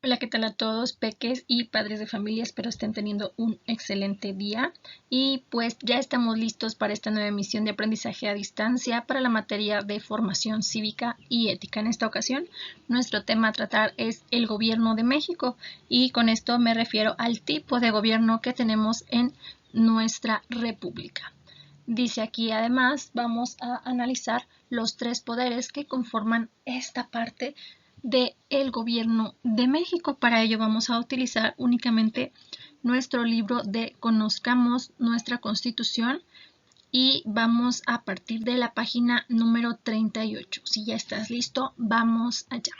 Hola, ¿qué tal a todos, peques y padres de familia? Espero estén teniendo un excelente día. Y pues ya estamos listos para esta nueva emisión de aprendizaje a distancia para la materia de formación cívica y ética. En esta ocasión, nuestro tema a tratar es el gobierno de México, y con esto me refiero al tipo de gobierno que tenemos en nuestra república. Dice aquí, además, vamos a analizar los tres poderes que conforman esta parte del gobierno de México. Para ello vamos a utilizar únicamente nuestro libro de Conozcamos nuestra Constitución y vamos a partir de la página número 38. Si ya estás listo, vamos allá.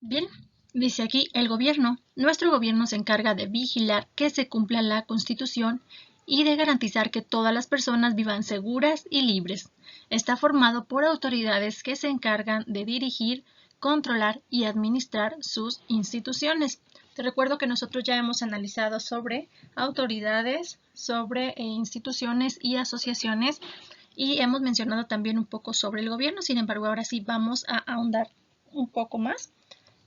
Bien, dice aquí el gobierno. Nuestro gobierno se encarga de vigilar que se cumpla la Constitución y de garantizar que todas las personas vivan seguras y libres. Está formado por autoridades que se encargan de dirigir, controlar y administrar sus instituciones. Te recuerdo que nosotros ya hemos analizado sobre autoridades, sobre instituciones y asociaciones, y hemos mencionado también un poco sobre el gobierno. Sin embargo, ahora sí vamos a ahondar un poco más.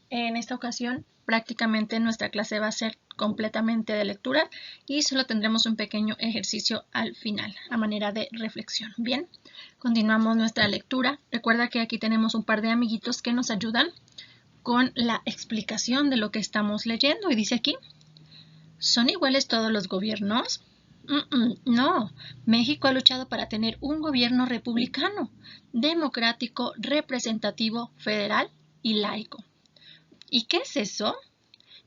En esta ocasión, prácticamente nuestra clase va a ser completamente de lectura y solo tendremos un pequeño ejercicio al final, a manera de reflexión. Bien, continuamos nuestra lectura. Recuerda que aquí tenemos un par de amiguitos que nos ayudan con la explicación de lo que estamos leyendo. Y dice aquí, ¿son iguales todos los gobiernos? No, México ha luchado para tener un gobierno republicano, democrático, representativo, federal y laico. ¿Y qué es eso?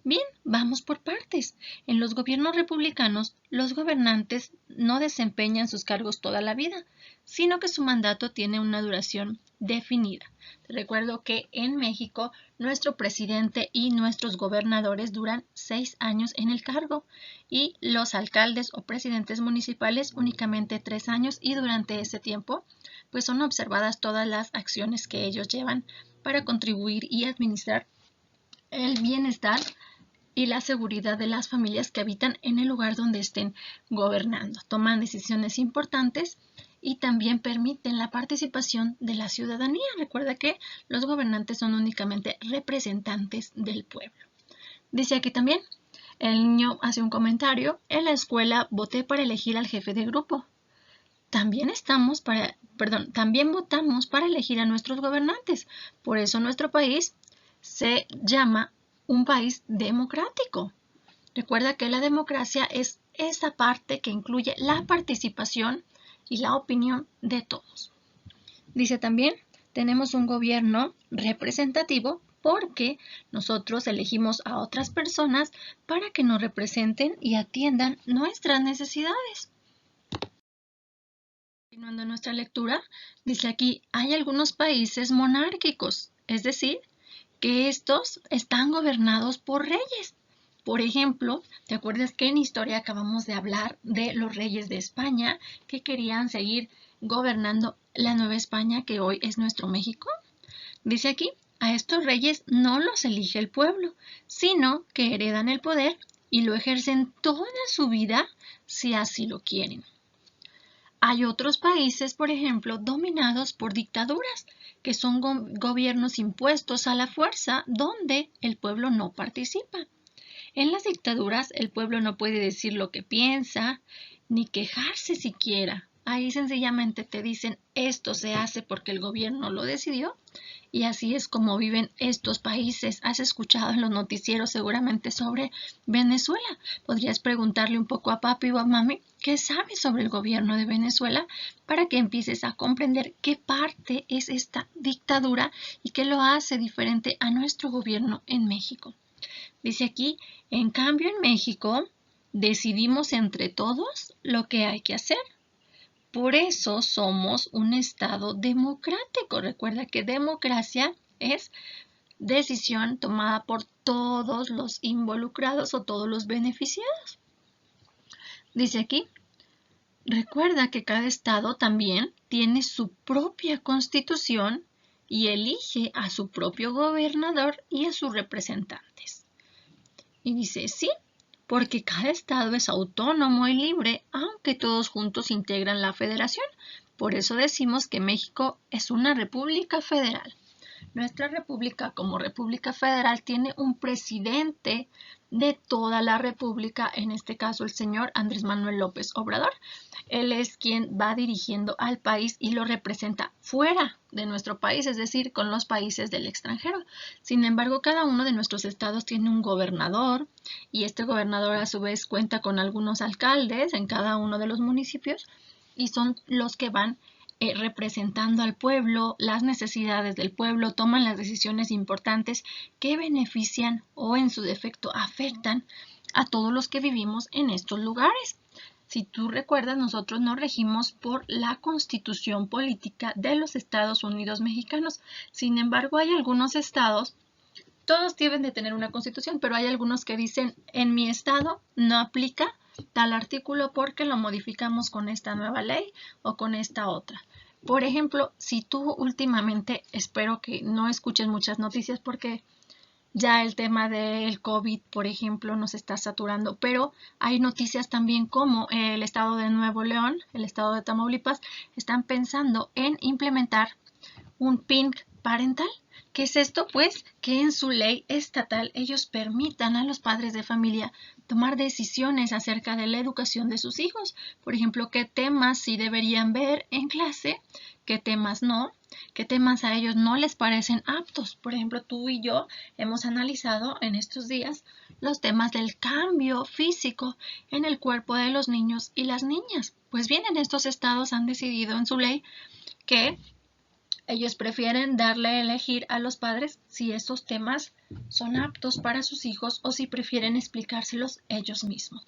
Bien, vamos por partes. En los gobiernos republicanos, los gobernantes no desempeñan sus cargos toda la vida, sino que su mandato tiene una duración definida. Te recuerdo que en México, nuestro presidente y nuestros gobernadores duran 6 años en el cargo, y los alcaldes o presidentes municipales únicamente 3 años, y durante ese tiempo pues son observadas todas las acciones que ellos llevan para contribuir y administrar el bienestar y la seguridad de las familias que habitan en el lugar donde estén gobernando. Toman decisiones importantes y también permiten la participación de la ciudadanía. Recuerda que los gobernantes son únicamente representantes del pueblo. Dice aquí también, el niño hace un comentario: en la escuela voté para elegir al jefe de grupo. También votamos para elegir a nuestros gobernantes. Por eso nuestro país se llama un país democrático. Recuerda que la democracia es esa parte que incluye la participación y la opinión de todos. Dice también, tenemos un gobierno representativo porque nosotros elegimos a otras personas para que nos representen y atiendan nuestras necesidades. Continuando nuestra lectura, dice aquí, hay algunos países monárquicos, es decir, que estos están gobernados por reyes. Por ejemplo, ¿te acuerdas que en historia acabamos de hablar de los reyes de España que querían seguir gobernando la Nueva España, que hoy es nuestro México? Dice aquí, a estos reyes no los elige el pueblo, sino que heredan el poder y lo ejercen toda su vida si así lo quieren. Hay otros países, por ejemplo, dominados por dictaduras, que son gobiernos impuestos a la fuerza, donde el pueblo no participa. En las dictaduras, el pueblo no puede decir lo que piensa, ni quejarse siquiera. Ahí sencillamente te dicen, esto se hace porque el gobierno lo decidió, y así es como viven estos países. Has escuchado en los noticieros seguramente sobre Venezuela. Podrías preguntarle un poco a papi o a mami qué sabe sobre el gobierno de Venezuela para que empieces a comprender qué parte es esta dictadura y qué lo hace diferente a nuestro gobierno en México. Dice aquí, en cambio en México decidimos entre todos lo que hay que hacer. Por eso somos un Estado democrático. Recuerda que democracia es decisión tomada por todos los involucrados o todos los beneficiados. Dice aquí, recuerda que cada estado también tiene su propia constitución y elige a su propio gobernador y a sus representantes. Y dice, sí, porque cada estado es autónomo y libre, aunque todos juntos integran la federación. Por eso decimos que México es una república federal. Nuestra república, como república federal, tiene un presidente de toda la república, en este caso el señor Andrés Manuel López Obrador. Él es quien va dirigiendo al país y lo representa fuera de nuestro país, es decir, con los países del extranjero. Sin embargo, cada uno de nuestros estados tiene un gobernador y este gobernador a su vez cuenta con algunos alcaldes en cada uno de los municipios y son los que van representando al pueblo, las necesidades del pueblo, toman las decisiones importantes que benefician o en su defecto afectan a todos los que vivimos en estos lugares. Si tú recuerdas, nosotros nos regimos por la Constitución Política de los Estados Unidos Mexicanos. Sin embargo, hay algunos estados, todos deben de tener una constitución, pero hay algunos que dicen, en mi estado no aplica tal artículo porque lo modificamos con esta nueva ley o con esta otra. Por ejemplo, si tú últimamente, espero que no escuches muchas noticias porque ya el tema del COVID, por ejemplo, nos está saturando, pero hay noticias también como el estado de Nuevo León, el estado de Tamaulipas, están pensando en implementar un PIN parental. ¿Qué es esto? Pues que en su ley estatal ellos permitan a los padres de familia tomar decisiones acerca de la educación de sus hijos. Por ejemplo, qué temas sí deberían ver en clase, qué temas no, qué temas a ellos no les parecen aptos. Por ejemplo, tú y yo hemos analizado en estos días los temas del cambio físico en el cuerpo de los niños y las niñas. Pues bien, en estos estados han decidido en su ley que ellos prefieren darle a elegir a los padres si estos temas son aptos para sus hijos o si prefieren explicárselos ellos mismos.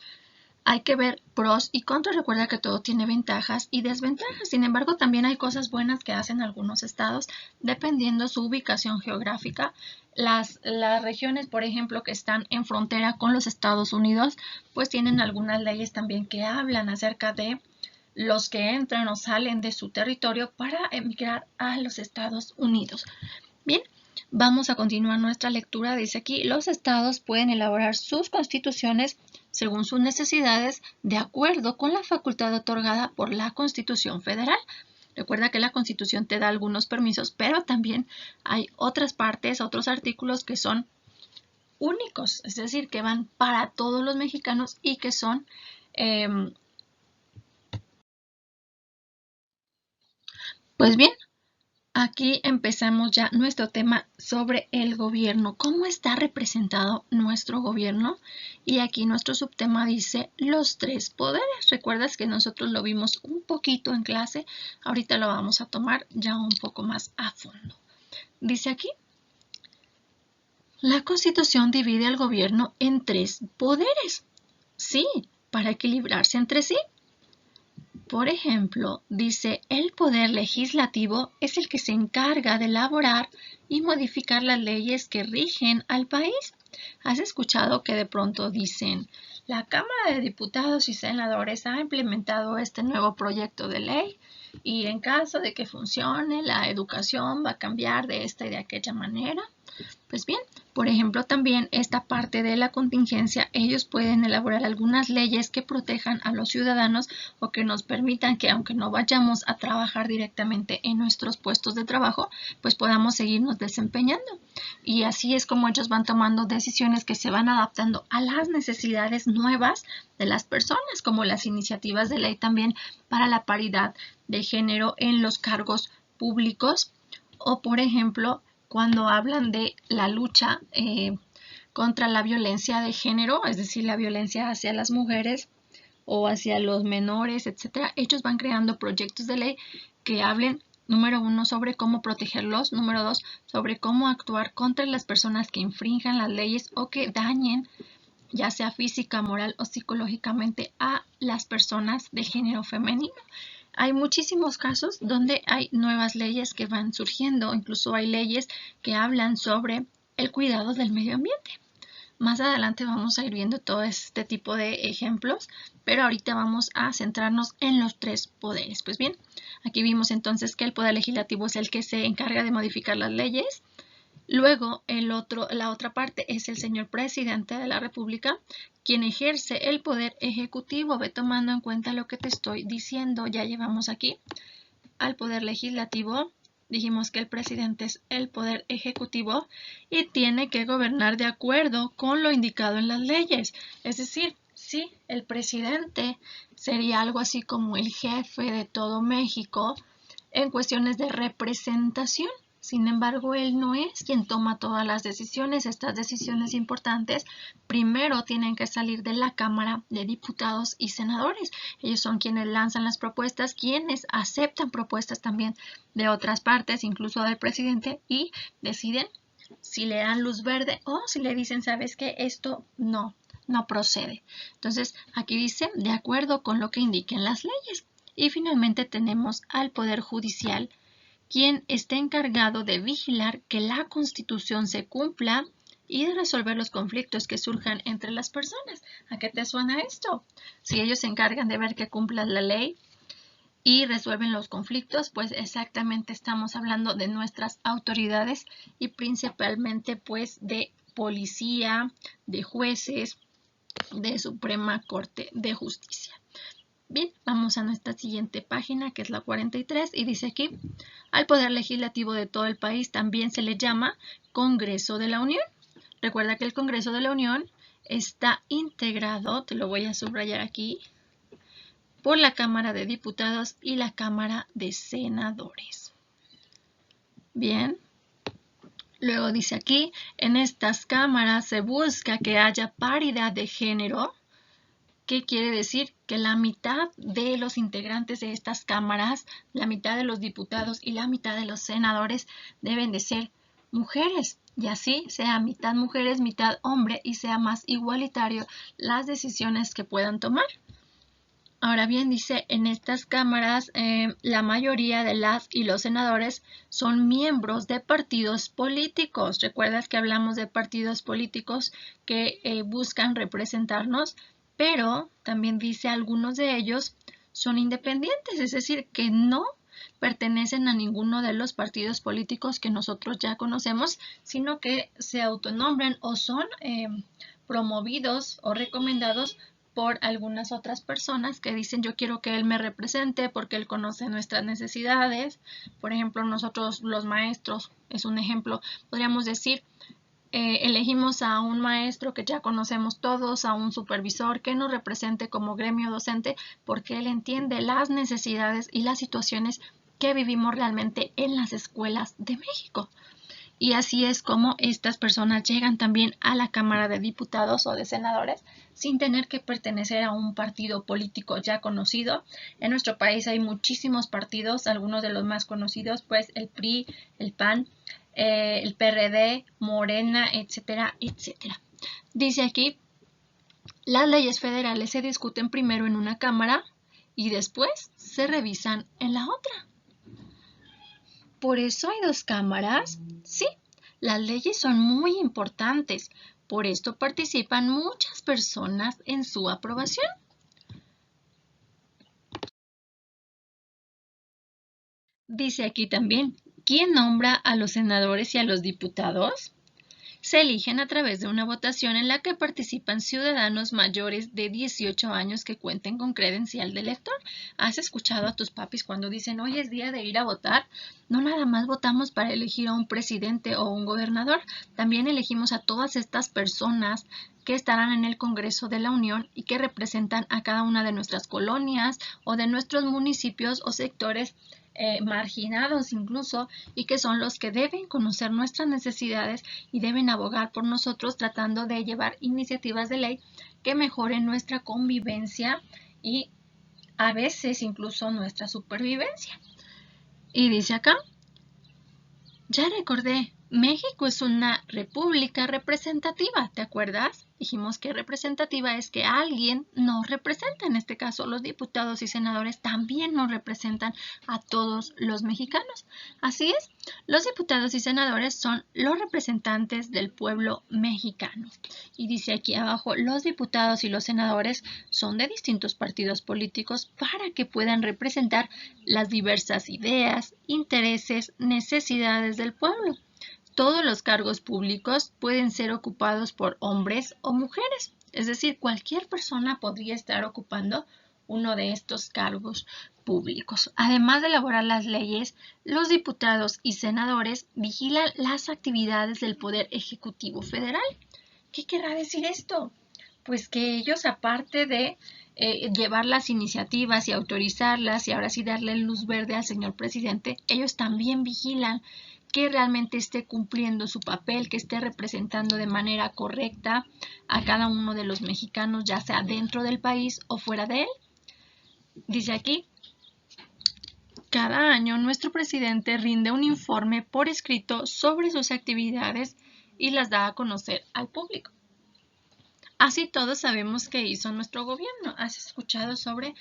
Hay que ver pros y contras. Recuerda que todo tiene ventajas y desventajas. Sin embargo, también hay cosas buenas que hacen algunos estados dependiendo su ubicación geográfica. Las regiones, por ejemplo, que están en frontera con los Estados Unidos, pues tienen algunas leyes también que hablan acerca de los que entran o salen de su territorio para emigrar a los Estados Unidos. Bien, vamos a continuar nuestra lectura. Dice aquí, los estados pueden elaborar sus constituciones según sus necesidades de acuerdo con la facultad otorgada por la Constitución Federal. Recuerda que la Constitución te da algunos permisos, pero también hay otras partes, otros artículos que son únicos, es decir, que van para todos los mexicanos y que son pues bien, aquí empezamos ya nuestro tema sobre el gobierno. ¿Cómo está representado nuestro gobierno? Y aquí nuestro subtema dice los tres poderes. ¿Recuerdas que nosotros lo vimos un poquito en clase? Ahorita lo vamos a tomar ya un poco más a fondo. Dice aquí, la Constitución divide al gobierno en tres poderes. Sí, para equilibrarse entre sí. Por ejemplo, dice, el poder legislativo es el que se encarga de elaborar y modificar las leyes que rigen al país. ¿Has escuchado que de pronto dicen, la Cámara de Diputados y Senadores ha implementado este nuevo proyecto de ley y en caso de que funcione, la educación va a cambiar de esta y de aquella manera? Pues bien, por ejemplo, también esta parte de la contingencia, ellos pueden elaborar algunas leyes que protejan a los ciudadanos o que nos permitan que aunque no vayamos a trabajar directamente en nuestros puestos de trabajo, pues podamos seguirnos desempeñando. Y así es como ellos van tomando decisiones que se van adaptando a las necesidades nuevas de las personas, como las iniciativas de ley también para la paridad de género en los cargos públicos o, por ejemplo, cuando hablan de la lucha contra la violencia de género, es decir, la violencia hacia las mujeres o hacia los menores, etcétera, ellos van creando proyectos de ley que hablen, número uno, sobre cómo protegerlos, número dos, sobre cómo actuar contra las personas que infrinjan las leyes o que dañen, ya sea física, moral o psicológicamente, a las personas de género femenino. Hay muchísimos casos donde hay nuevas leyes que van surgiendo, incluso hay leyes que hablan sobre el cuidado del medio ambiente. Más adelante vamos a ir viendo todo este tipo de ejemplos, pero ahorita vamos a centrarnos en los tres poderes. Pues bien, aquí vimos entonces que el poder legislativo es el que se encarga de modificar las leyes. Luego, la otra parte es el señor presidente de la República, quien ejerce el poder ejecutivo. Ve tomando en cuenta lo que te estoy diciendo. Ya llevamos aquí al poder legislativo, Dijimos que el presidente es el poder ejecutivo y tiene que gobernar de acuerdo con lo indicado en las leyes. Es decir, sí, el presidente sería algo así como el jefe de todo México en cuestiones de representación. Sin embargo, él no es quien toma todas las decisiones. Estas decisiones importantes primero tienen que salir de la Cámara de Diputados y Senadores. Ellos son quienes lanzan las propuestas, quienes aceptan propuestas también de otras partes, incluso del presidente, y deciden si le dan luz verde o si le dicen, ¿sabes qué? Esto no procede. Entonces, aquí dice, de acuerdo con lo que indiquen las leyes. Y finalmente tenemos al Poder Judicial, quien está encargado de vigilar que la Constitución se cumpla y de resolver los conflictos que surjan entre las personas. ¿A qué te suena esto? Si ellos se encargan de ver que cumpla la ley y resuelven los conflictos, pues exactamente estamos hablando de nuestras autoridades y principalmente pues de policía, de jueces, de Suprema Corte de Justicia. Bien, vamos a nuestra siguiente página, que es la 43, y dice aquí, al Poder Legislativo de todo el país también se le llama Congreso de la Unión. Recuerda que el Congreso de la Unión está integrado, te lo voy a subrayar aquí, por la Cámara de Diputados y la Cámara de Senadores. Bien. Luego dice aquí, en estas cámaras se busca que haya paridad de género. ¿Qué quiere decir? Que la mitad de los integrantes de estas cámaras, la mitad de los diputados y la mitad de los senadores deben de ser mujeres. Y así sea mitad mujeres, mitad hombre y sea más igualitario las decisiones que puedan tomar. Ahora bien, dice, en estas cámaras la mayoría de las y los senadores son miembros de partidos políticos. ¿Recuerdas que hablamos de partidos políticos que buscan representarnos? Pero también dice algunos de ellos son independientes, es decir, que no pertenecen a ninguno de los partidos políticos que nosotros ya conocemos, sino que se autonombran o son promovidos o recomendados por algunas otras personas que dicen yo quiero que él me represente porque él conoce nuestras necesidades. Por ejemplo, nosotros los maestros, es un ejemplo, podríamos decir, elegimos a un maestro que ya conocemos todos, a un supervisor que nos represente como gremio docente porque él entiende las necesidades y las situaciones que vivimos realmente en las escuelas de México. Y así es como estas personas llegan también a la Cámara de Diputados o de Senadores sin tener que pertenecer a un partido político ya conocido. En nuestro país hay muchísimos partidos, algunos de los más conocidos, pues el PRI, el PAN, el PRD, Morena, etcétera, etcétera. Dice aquí, las leyes federales se discuten primero en una cámara y después se revisan en la otra. ¿Por eso hay dos cámaras? Sí, las leyes son muy importantes. Por esto participan muchas personas en su aprobación. Dice aquí también, ¿quién nombra a los senadores y a los diputados? Se eligen a través de una votación en la que participan ciudadanos mayores de 18 años que cuenten con credencial de elector. ¿Has escuchado a tus papis cuando dicen hoy es día de ir a votar? No nada más votamos para elegir a un presidente o un gobernador, también elegimos a todas estas personas que estarán en el Congreso de la Unión y que representan a cada una de nuestras colonias o de nuestros municipios o sectores marginados incluso, y que son los que deben conocer nuestras necesidades y deben abogar por nosotros tratando de llevar iniciativas de ley que mejoren nuestra convivencia y a veces incluso nuestra supervivencia. Y dice acá, ya recordé, México es una república representativa, ¿te acuerdas? Dijimos que representativa es que alguien nos representa, en este caso los diputados y senadores también nos representan a todos los mexicanos. Así es, los diputados y senadores son los representantes del pueblo mexicano. Y dice aquí abajo, los diputados y los senadores son de distintos partidos políticos para que puedan representar las diversas ideas, intereses, necesidades del pueblo. Todos los cargos públicos pueden ser ocupados por hombres o mujeres, es decir, cualquier persona podría estar ocupando uno de estos cargos públicos. Además de elaborar las leyes, los diputados y senadores vigilan las actividades del Poder Ejecutivo Federal. ¿Qué querrá decir esto? Pues que ellos, aparte de llevar las iniciativas y autorizarlas y ahora sí darle luz verde al señor presidente, ellos también vigilan que realmente esté cumpliendo su papel, que esté representando de manera correcta a cada uno de los mexicanos, ya sea dentro del país o fuera de él. Dice aquí, cada año nuestro presidente rinde un informe por escrito sobre sus actividades y las da a conocer al público. Así todos sabemos qué hizo nuestro gobierno. ¿Has escuchado sobre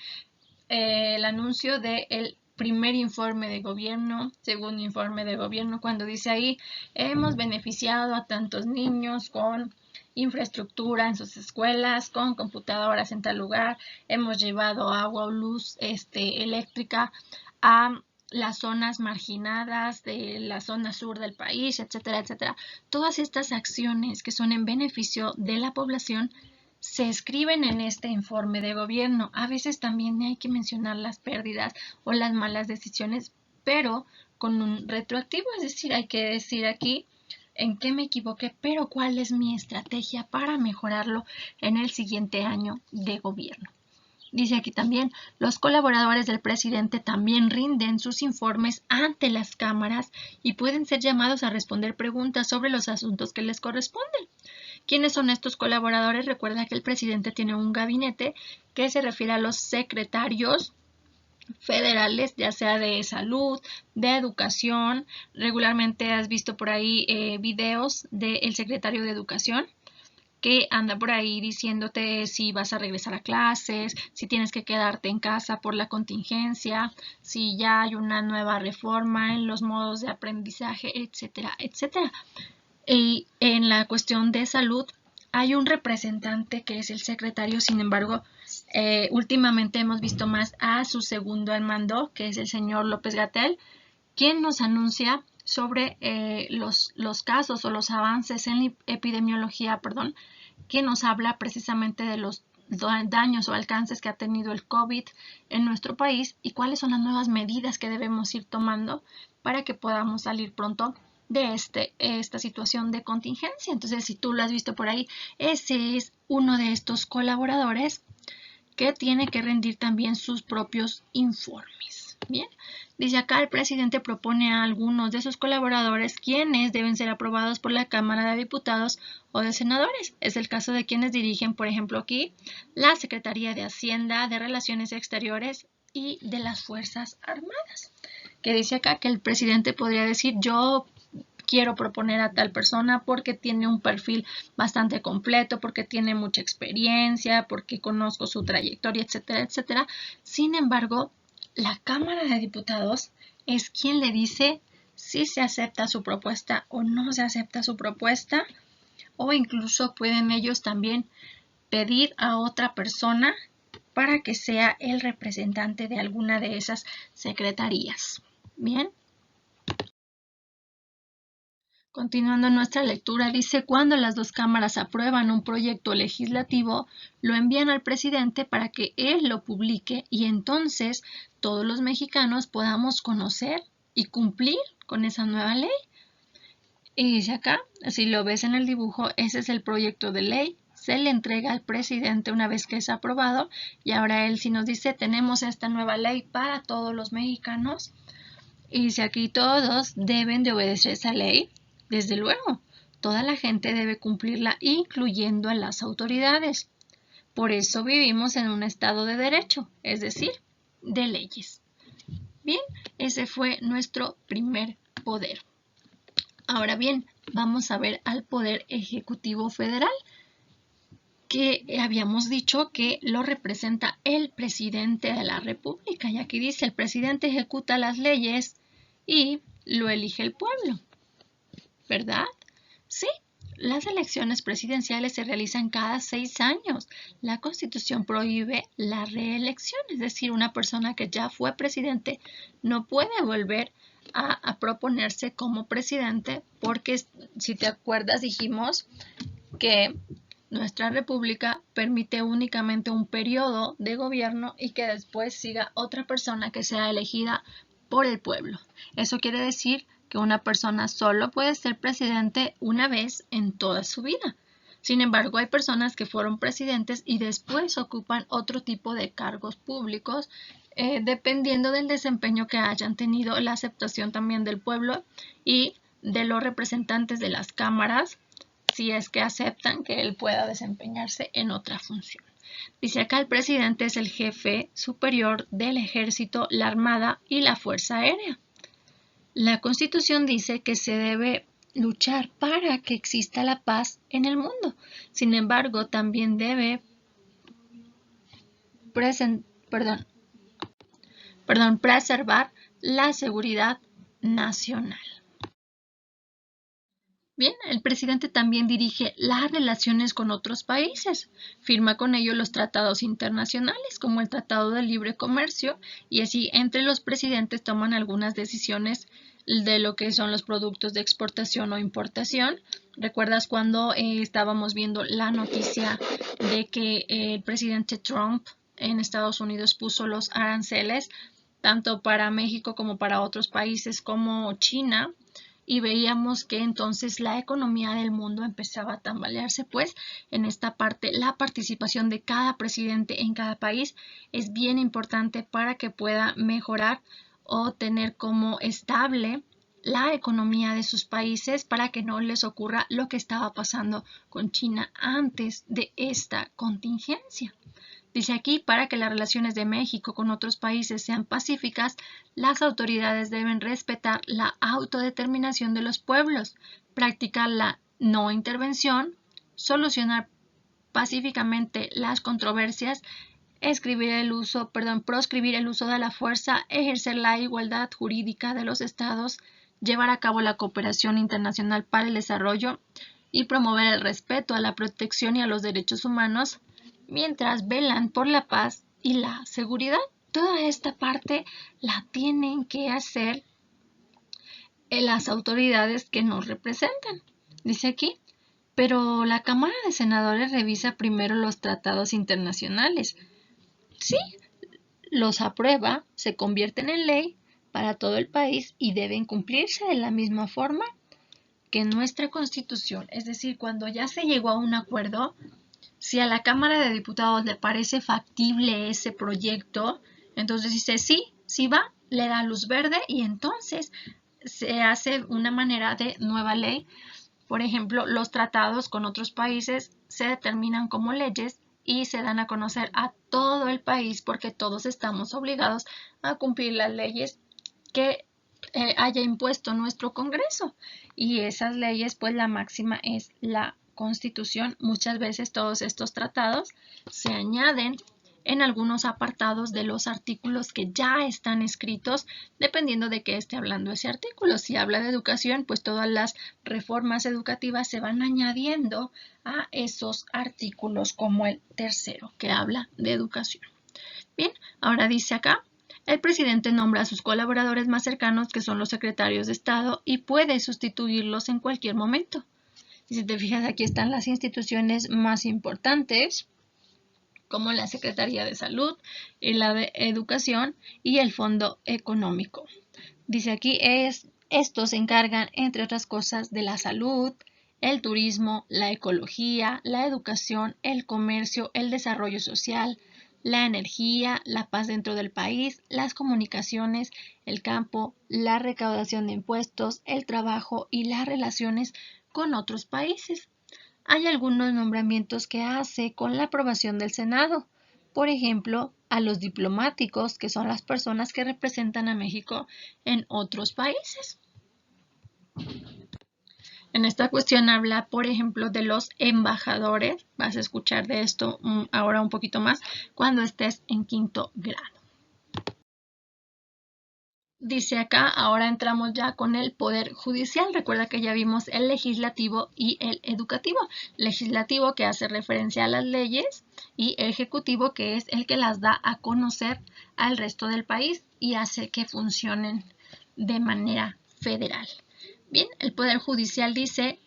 el anuncio del primer informe de gobierno, segundo informe de gobierno, cuando dice ahí, hemos beneficiado a tantos niños con infraestructura en sus escuelas, con computadoras en tal lugar, hemos llevado agua o luz eléctrica a las zonas marginadas de la zona sur del país, etcétera, etcétera. Todas estas acciones que son en beneficio de la población se escriben en este informe de gobierno. A veces también hay que mencionar las pérdidas o las malas decisiones, pero con un retroactivo, es decir, hay que decir aquí en qué me equivoqué, pero cuál es mi estrategia para mejorarlo en el siguiente año de gobierno. Dice aquí también, los colaboradores del presidente también rinden sus informes ante las cámaras y pueden ser llamados a responder preguntas sobre los asuntos que les corresponden. ¿Quiénes son estos colaboradores? Recuerda que el presidente tiene un gabinete que se refiere a los secretarios federales, ya sea de salud, de educación. Regularmente has visto por ahí videos del secretario de educación que anda por ahí diciéndote si vas a regresar a clases, si tienes que quedarte en casa por la contingencia, si ya hay una nueva reforma en los modos de aprendizaje, etcétera, etcétera. Y en la cuestión de salud hay un representante que es el secretario, sin embargo, últimamente hemos visto más a su segundo al mando, que es el señor López-Gatell, quien nos anuncia sobre los casos o los avances en la epidemiología, que nos habla precisamente de los daños o alcances que ha tenido el COVID en nuestro país y cuáles son las nuevas medidas que debemos ir tomando para que podamos salir pronto de esta situación de contingencia. Entonces, si tú lo has visto por ahí, ese es uno de estos colaboradores que tiene que rendir también sus propios informes. Bien, dice acá, el presidente propone a algunos de sus colaboradores quienes deben ser aprobados por la Cámara de Diputados o de Senadores. Es el caso de quienes dirigen, por ejemplo, aquí la Secretaría de Hacienda, de Relaciones Exteriores y de las Fuerzas Armadas. Que dice acá que el presidente podría decir, yo quiero proponer a tal persona porque tiene un perfil bastante completo, porque tiene mucha experiencia, porque conozco su trayectoria, etcétera, etcétera. Sin embargo, la Cámara de Diputados es quien le dice si se acepta su propuesta o no se acepta su propuesta, o incluso pueden ellos también pedir a otra persona para que sea el representante de alguna de esas secretarías. Bien. Continuando nuestra lectura, dice, cuando las dos cámaras aprueban un proyecto legislativo, lo envían al presidente para que él lo publique y entonces todos los mexicanos podamos conocer y cumplir con esa nueva ley. Y dice acá, si lo ves en el dibujo, ese es el proyecto de ley, se le entrega al presidente una vez que es aprobado y ahora él sí nos dice, tenemos esta nueva ley para todos los mexicanos y dice aquí, todos deben de obedecer esa ley. Desde luego, toda la gente debe cumplirla, incluyendo a las autoridades. Por eso vivimos en un estado de derecho, es decir, de leyes. Bien, ese fue nuestro primer poder. Ahora bien, vamos a ver al Poder Ejecutivo Federal, que habíamos dicho que lo representa el presidente de la República. Y aquí dice, el presidente ejecuta las leyes y lo elige el pueblo. ¿Verdad? Sí, las elecciones presidenciales se realizan cada 6 años. La Constitución prohíbe la reelección, es decir, una persona que ya fue presidente no puede volver a proponerse como presidente porque, si te acuerdas, dijimos que nuestra república permite únicamente un periodo de gobierno y que después siga otra persona que sea elegida por el pueblo. Eso quiere decir que una persona solo puede ser presidente una vez en toda su vida. Sin embargo, hay personas que fueron presidentes y después ocupan otro tipo de cargos públicos, dependiendo del desempeño que hayan tenido, la aceptación también del pueblo y de los representantes de las cámaras, si es que aceptan que él pueda desempeñarse en otra función. Dice acá, el presidente es el jefe superior del ejército, la armada y la fuerza aérea. La Constitución dice que se debe luchar para que exista la paz en el mundo. Sin embargo, también debe preservar la seguridad nacional. Bien, el presidente también dirige las relaciones con otros países, firma con ellos los tratados internacionales como el Tratado de Libre Comercio y así entre los presidentes toman algunas decisiones de lo que son los productos de exportación o importación. ¿Recuerdas cuando estábamos viendo la noticia de que el presidente Trump en Estados Unidos puso los aranceles tanto para México como para otros países como China? Y veíamos que entonces la economía del mundo empezaba a tambalearse, pues en esta parte la participación de cada presidente en cada país es bien importante para que pueda mejorar o tener como estable la economía de sus países para que no les ocurra lo que estaba pasando con China antes de esta contingencia. Dice aquí, para que las relaciones de México con otros países sean pacíficas, las autoridades deben respetar la autodeterminación de los pueblos, practicar la no intervención, solucionar pacíficamente las controversias, proscribir el uso de la fuerza, ejercer la igualdad jurídica de los estados, llevar a cabo la cooperación internacional para el desarrollo y promover el respeto a la protección y a los derechos humanos, mientras velan por la paz y la seguridad. Toda esta parte la tienen que hacer las autoridades que nos representan. Dice aquí, pero la Cámara de Senadores revisa primero los tratados internacionales. Sí, los aprueba, se convierten en ley para todo el país y deben cumplirse de la misma forma que nuestra Constitución. Es decir, cuando ya se llegó a un acuerdo, si a la Cámara de Diputados le parece factible ese proyecto, entonces dice sí va, le da luz verde y entonces se hace una manera de nueva ley. Por ejemplo, los tratados con otros países se determinan como leyes y se dan a conocer a todo el país porque todos estamos obligados a cumplir las leyes que haya impuesto nuestro Congreso. Y esas leyes, pues la máxima es la Constitución. Muchas veces todos estos tratados se añaden en algunos apartados de los artículos que ya están escritos, dependiendo de qué esté hablando ese artículo. Si habla de educación, pues todas las reformas educativas se van añadiendo a esos artículos, como el tercero, que habla de educación. Bien, ahora dice acá, el presidente nombra a sus colaboradores más cercanos, que son los secretarios de Estado, y puede sustituirlos en cualquier momento. Y si te fijas, aquí están las instituciones más importantes, como la Secretaría de Salud, la de Educación y el Fondo Económico. Dice aquí, estos se encargan, entre otras cosas, de la salud, el turismo, la ecología, la educación, el comercio, el desarrollo social, la energía, la paz dentro del país, las comunicaciones, el campo, la recaudación de impuestos, el trabajo y las relaciones con otros países. Hay algunos nombramientos que hace con la aprobación del Senado. Por ejemplo, a los diplomáticos, que son las personas que representan a México en otros países. En esta cuestión habla, por ejemplo, de los embajadores. Vas a escuchar de esto ahora un poquito más cuando estés en quinto grado. Dice acá, ahora entramos ya con el Poder Judicial. Recuerda que ya vimos el legislativo y el educativo. Legislativo, que hace referencia a las leyes, y ejecutivo, que es el que las da a conocer al resto del país y hace que funcionen de manera federal. Bien, el Poder Judicial dice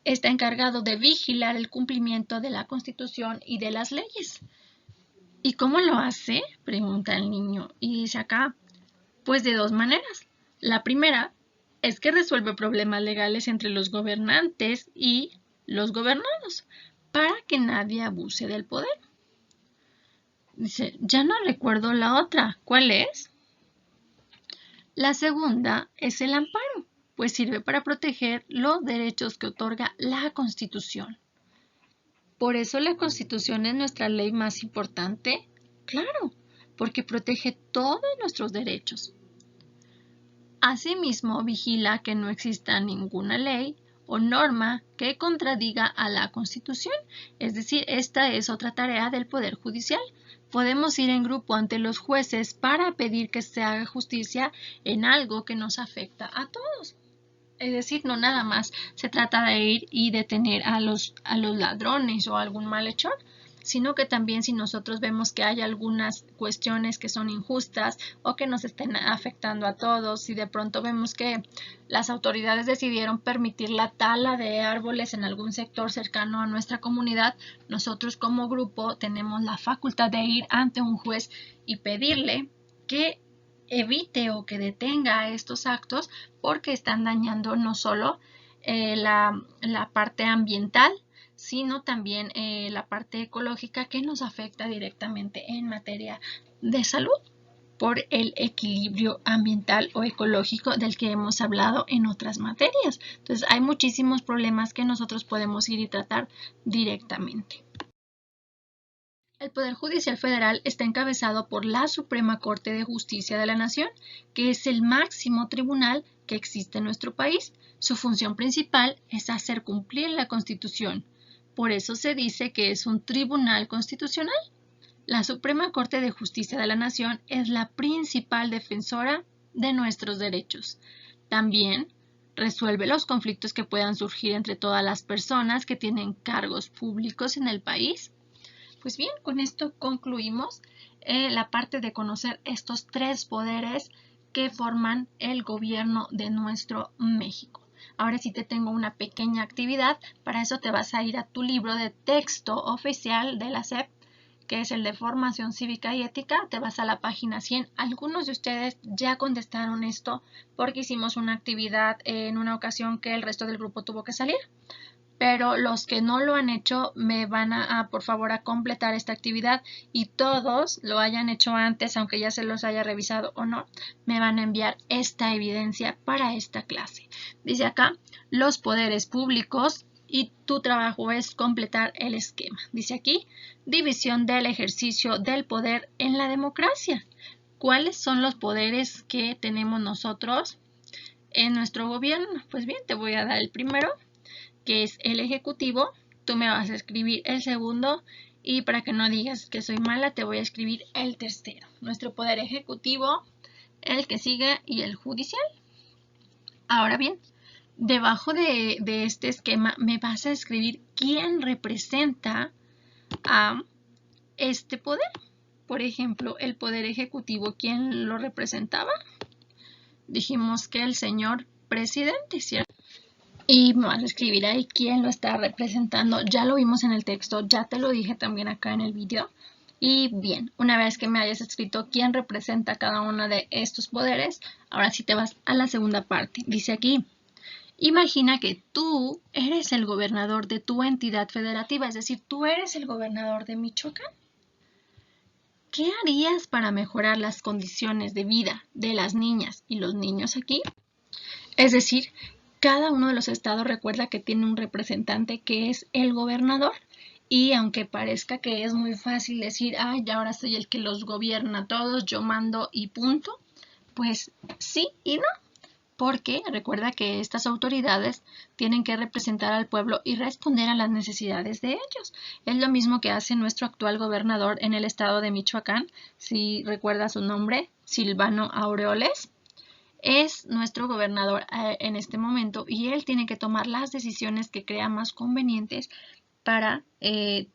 está encargado de vigilar el cumplimiento de la Constitución y de las leyes. ¿Y cómo lo hace?, pregunta el niño, y dice acá, pues de dos maneras. La primera es que resuelve problemas legales entre los gobernantes y los gobernados, para que nadie abuse del poder. Dice, ya no recuerdo la otra. ¿Cuál es? La segunda es el amparo, pues sirve para proteger los derechos que otorga la Constitución. ¿Por eso la Constitución es nuestra ley más importante? Claro, porque protege todos nuestros derechos. Asimismo, vigila que no exista ninguna ley o norma que contradiga a la Constitución. Es decir, esta es otra tarea del Poder Judicial. Podemos ir en grupo ante los jueces para pedir que se haga justicia en algo que nos afecta a todos. Es decir, no nada más se trata de ir y detener a los ladrones o algún malhechor, sino que también si nosotros vemos que hay algunas cuestiones que son injustas o que nos estén afectando a todos, si de pronto vemos que las autoridades decidieron permitir la tala de árboles en algún sector cercano a nuestra comunidad, nosotros como grupo tenemos la facultad de ir ante un juez y pedirle que evite o que detenga estos actos porque están dañando no solo la parte ambiental, sino también la parte ecológica que nos afecta directamente en materia de salud por el equilibrio ambiental o ecológico del que hemos hablado en otras materias. Entonces, hay muchísimos problemas que nosotros podemos ir y tratar directamente. El Poder Judicial Federal está encabezado por la Suprema Corte de Justicia de la Nación, que es el máximo tribunal que existe en nuestro país. Su función principal es hacer cumplir la Constitución. Por eso se dice que es un tribunal constitucional. La Suprema Corte de Justicia de la Nación es la principal defensora de nuestros derechos. También resuelve los conflictos que puedan surgir entre todas las personas que tienen cargos públicos en el país. Pues bien, con esto concluimos la parte de conocer estos tres poderes que forman el gobierno de nuestro México. Ahora sí te tengo una pequeña actividad. Para eso te vas a ir a tu libro de texto oficial de la SEP, que es el de Formación Cívica y Ética. Te vas a la página 100. Algunos de ustedes ya contestaron esto porque hicimos una actividad en una ocasión que el resto del grupo tuvo que salir. Pero los que no lo han hecho me van por favor, a completar esta actividad y todos lo hayan hecho antes, aunque ya se los haya revisado o no, me van a enviar esta evidencia para esta clase. Dice acá, los poderes públicos y tu trabajo es completar el esquema. Dice aquí, división del ejercicio del poder en la democracia. ¿Cuáles son los poderes que tenemos nosotros en nuestro gobierno? Pues bien, te voy a dar el primero, que es el ejecutivo. Tú me vas a escribir el segundo y para que no digas que soy mala te voy a escribir el tercero. Nuestro poder ejecutivo, el que sigue y el judicial. Ahora bien, debajo de este esquema me vas a escribir quién representa a este poder. Por ejemplo, el poder ejecutivo, ¿quién lo representaba? Dijimos que el señor presidente, ¿cierto? Y me vas a escribir ahí quién lo está representando. Ya lo vimos en el texto, ya te lo dije también acá en el video. Y bien, una vez que me hayas escrito quién representa cada uno de estos poderes, ahora sí te vas a la segunda parte. Dice aquí, imagina que tú eres el gobernador de tu entidad federativa, es decir, tú eres el gobernador de Michoacán. ¿Qué harías para mejorar las condiciones de vida de las niñas y los niños aquí? Es decir, cada uno de los estados recuerda que tiene un representante que es el gobernador y aunque parezca que es muy fácil decir, ay, ahora soy el que los gobierna a todos, yo mando y punto, pues sí y no, porque recuerda que estas autoridades tienen que representar al pueblo y responder a las necesidades de ellos. Es lo mismo que hace nuestro actual gobernador en el estado de Michoacán, si recuerda su nombre, Silvano Aureoles. Es nuestro gobernador en este momento y él tiene que tomar las decisiones que crea más convenientes para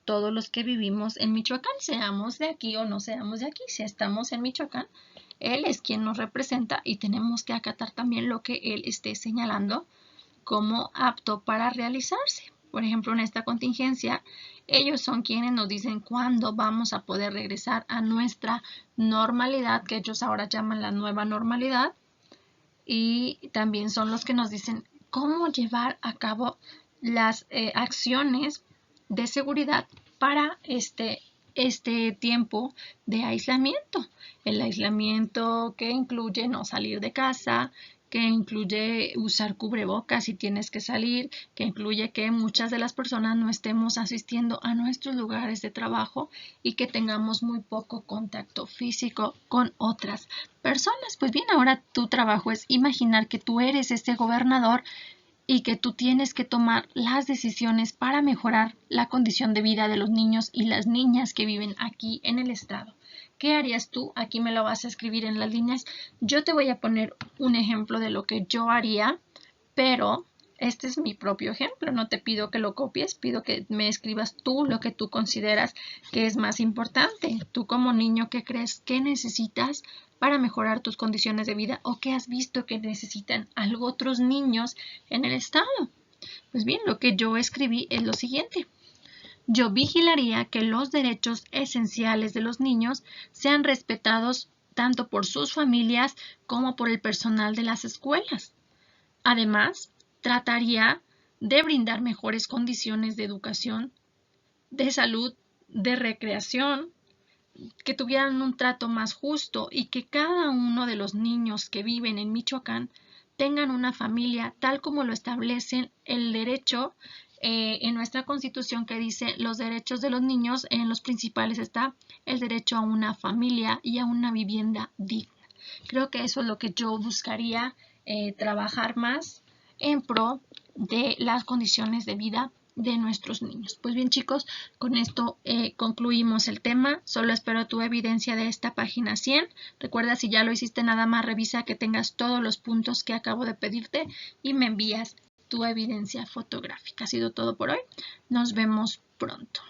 todos los que vivimos en Michoacán, seamos de aquí o no seamos de aquí. Si estamos en Michoacán, él es quien nos representa y tenemos que acatar también lo que él esté señalando como apto para realizarse. Por ejemplo, en esta contingencia, ellos son quienes nos dicen cuándo vamos a poder regresar a nuestra normalidad, que ellos ahora llaman la nueva normalidad, y también son los que nos dicen cómo llevar a cabo las acciones de seguridad para este tiempo de aislamiento. El aislamiento que incluye no salir de casa, que incluye usar cubrebocas si tienes que salir, que incluye que muchas de las personas no estemos asistiendo a nuestros lugares de trabajo y que tengamos muy poco contacto físico con otras personas. Pues bien, ahora tu trabajo es imaginar que tú eres este gobernador y que tú tienes que tomar las decisiones para mejorar la condición de vida de los niños y las niñas que viven aquí en el estado. ¿Qué harías tú? Aquí me lo vas a escribir en las líneas. Yo te voy a poner un ejemplo de lo que yo haría, pero este es mi propio ejemplo. No te pido que lo copies, pido que me escribas tú lo que tú consideras que es más importante. Tú como niño, ¿qué crees que necesitas para mejorar tus condiciones de vida o qué has visto que necesitan algo otros niños en el estado? Pues bien, lo que yo escribí es lo siguiente. Yo vigilaría que los derechos esenciales de los niños sean respetados tanto por sus familias como por el personal de las escuelas. Además, trataría de brindar mejores condiciones de educación, de salud, de recreación, que tuvieran un trato más justo y que cada uno de los niños que viven en Michoacán tengan una familia tal como lo establecen el derecho en nuestra Constitución, que dice los derechos de los niños. En los principales está el derecho a una familia y a una vivienda digna. Creo que eso es lo que yo buscaría trabajar más en pro de las condiciones de vida de nuestros niños. Pues bien, chicos, con esto concluimos el tema. Solo espero tu evidencia de esta página 100. Recuerda, si ya lo hiciste, nada más revisa que tengas todos los puntos que acabo de pedirte y me envías tu evidencia fotográfica. Ha sido todo por hoy. Nos vemos pronto.